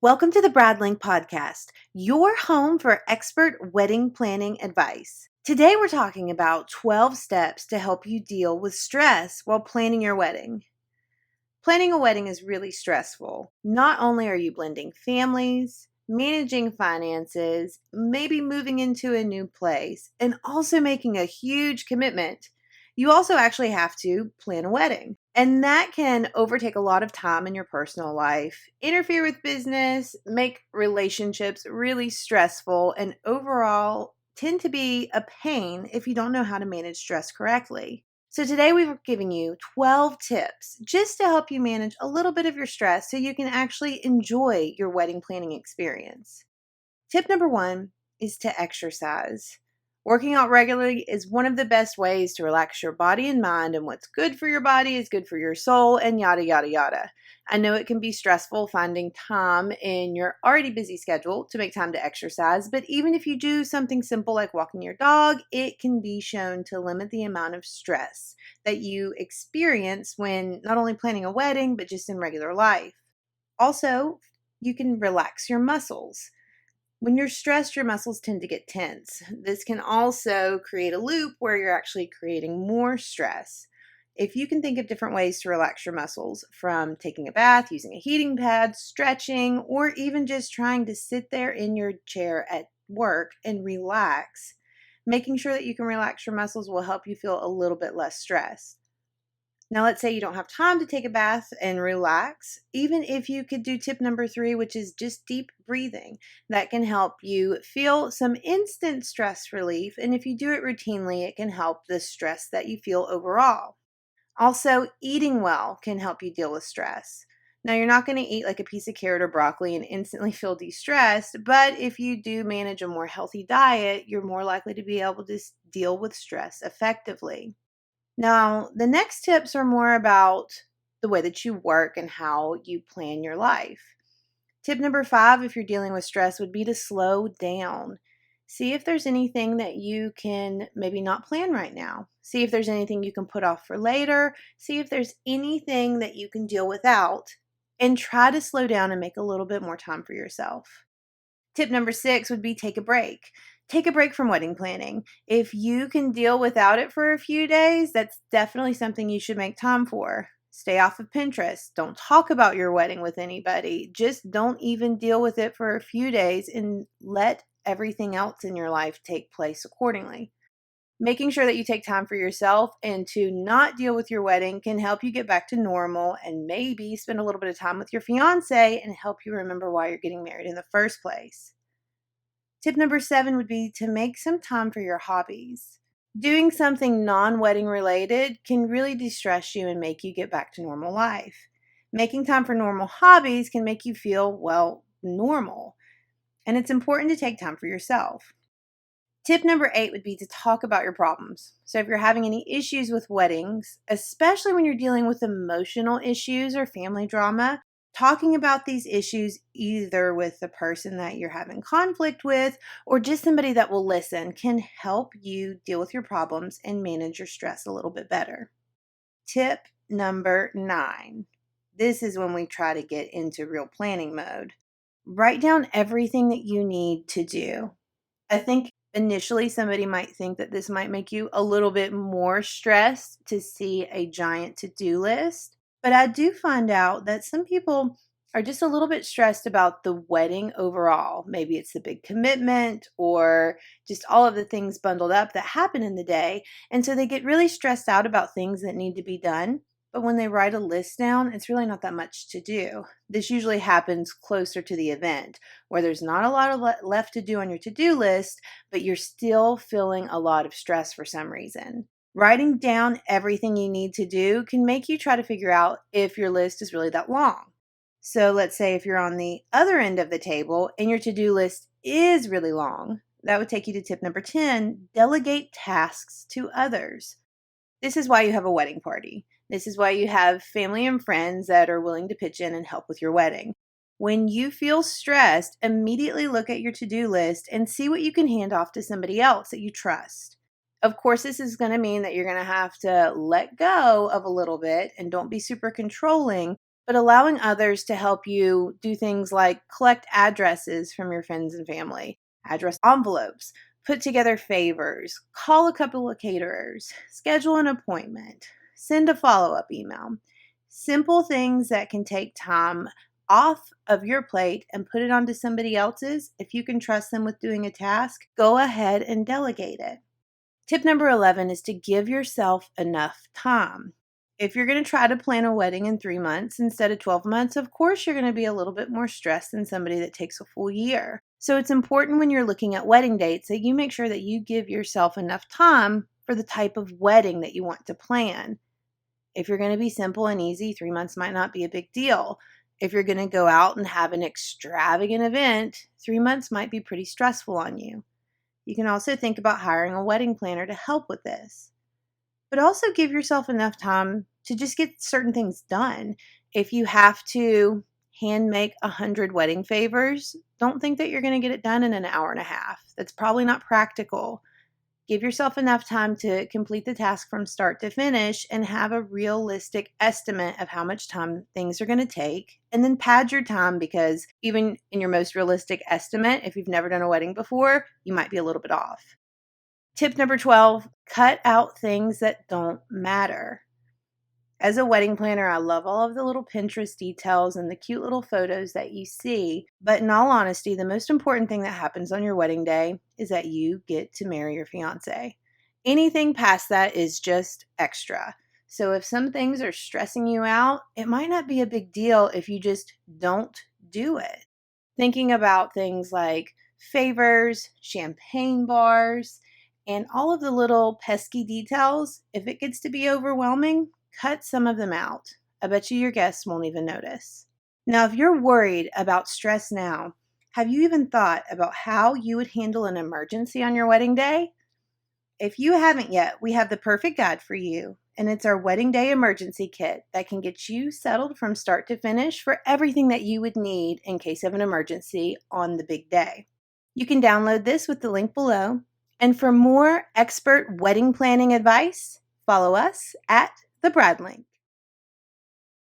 Welcome to the Bradlink Podcast, your home for expert wedding planning advice. Today we're talking about 12 steps to help you deal with stress while planning your wedding. Planning a wedding is really stressful. Not only are you blending families, managing finances, maybe moving into a new place, and also making a huge commitment, you also actually have to plan a wedding. And that can overtake a lot of time in your personal life, interfere with business, make relationships really stressful, and overall tend to be a pain if you don't know how to manage stress correctly. So, today we're giving you 12 tips just to help you manage a little bit of your stress so you can actually enjoy your wedding planning experience. Tip number one is to exercise. Working out regularly is one of the best ways to relax your body and mind, and what's good for your body is good for your soul, and yada, yada, yada. I know it can be stressful finding time in your already busy schedule to make time to exercise, but even if you do something simple like walking your dog, it can be shown to limit the amount of stress that you experience when not only planning a wedding, but just in regular life. Also, you can relax your muscles. When you're stressed, your muscles tend to get tense. This can also create a loop where you're actually creating more stress. If you can think of different ways to relax your muscles, from taking a bath, using a heating pad, stretching, or even just trying to sit there in your chair at work and relax, making sure that you can relax your muscles will help you feel a little bit less stressed. Now, let's say you don't have time to take a bath and relax. Even if you could do tip number 3, which is just deep breathing, that can help you feel some instant stress relief. And if you do it routinely, it can help the stress that you feel overall. Also, eating well can help you deal with stress. Now, you're not going to eat like a piece of carrot or broccoli and instantly feel de-stressed, but if you do manage a more healthy diet, you're more likely to be able to deal with stress effectively. Now, the next tips are more about the way that you work and how you plan your life. Tip number 5, if you're dealing with stress, would be to slow down. See if there's anything that you can maybe not plan right now. See if there's anything you can put off for later. See if there's anything that you can deal without. And try to slow down and make a little bit more time for yourself. Tip number 6 would be take a break. Take a break from wedding planning. If you can deal without it for a few days, that's definitely something you should make time for. Stay off of Pinterest. Don't talk about your wedding with anybody. Just don't even deal with it for a few days and let everything else in your life take place accordingly. Making sure that you take time for yourself and to not deal with your wedding can help you get back to normal and maybe spend a little bit of time with your fiance and help you remember why you're getting married in the first place. Tip number 7 would be to make some time for your hobbies. Doing something non wedding related can really de stress you and make you get back to normal life. Making time for normal hobbies can make you feel, well, normal. And it's important to take time for yourself. Tip number 8 would be to talk about your problems. So, if you're having any issues with weddings, especially when you're dealing with emotional issues or family drama, talking about these issues either with the person that you're having conflict with or just somebody that will listen can help you deal with your problems and manage your stress a little bit better. Tip number 9. This is when we try to get into real planning mode. Write down everything that you need to do. I think initially somebody might think that this might make you a little bit more stressed to see a giant to-do list. But I do find out that some people are just a little bit stressed about the wedding overall. Maybe it's the big commitment or just all of the things bundled up that happen in the day. And so they get really stressed out about things that need to be done. But when they write a list down, it's really not that much to do. This usually happens closer to the event where there's not a lot of left to do on your to-do list, but you're still feeling a lot of stress for some reason. Writing down everything you need to do can make you try to figure out if your list is really that long. So let's say if you're on the other end of the table and your to-do list is really long, that would take you to tip number 10, delegate tasks to others. This is why you have a wedding party. This is why you have family and friends that are willing to pitch in and help with your wedding. When you feel stressed, immediately look at your to-do list and see what you can hand off to somebody else that you trust. Of course, this is going to mean that you're going to have to let go of a little bit and don't be super controlling, but allowing others to help you do things like collect addresses from your friends and family, address envelopes, put together favors, call a couple of caterers, schedule an appointment, send a follow up email. Simple things that can take time off of your plate and put it onto somebody else's. If you can trust them with doing a task, go ahead and delegate it. Tip number 11 is to give yourself enough time. If you're going to try to plan a wedding in 3 months instead of 12 months, of course, you're going to be a little bit more stressed than somebody that takes a full year. So it's important when you're looking at wedding dates that you make sure that you give yourself enough time for the type of wedding that you want to plan. If you're going to be simple and easy, 3 months might not be a big deal. If you're going to go out and have an extravagant event, 3 months might be pretty stressful on you. You can also think about hiring a wedding planner to help with this. But also give yourself enough time to just get certain things done. If you have to hand make 100 wedding favors, don't think that you're going to get it done in an hour and a half. That's probably not practical. Give yourself enough time to complete the task from start to finish and have a realistic estimate of how much time things are going to take. And then pad your time, because even in your most realistic estimate, if you've never done a wedding before, you might be a little bit off. Tip number 12, cut out things that don't matter. As a wedding planner, I love all of the little Pinterest details and the cute little photos that you see. But in all honesty, the most important thing that happens on your wedding day is that you get to marry your fiance. Anything past that is just extra. So if some things are stressing you out, it might not be a big deal if you just don't do it. Thinking about things like favors, champagne bars, and all of the little pesky details, if it gets to be overwhelming, cut some of them out. I bet you your guests won't even notice. Now, if you're worried about stress now, have you even thought about how you would handle an emergency on your wedding day? If you haven't yet, we have the perfect guide for you, and it's our wedding day emergency kit that can get you settled from start to finish for everything that you would need in case of an emergency on the big day. You can download this with the link below. And for more expert wedding planning advice, follow us at the Brad Link.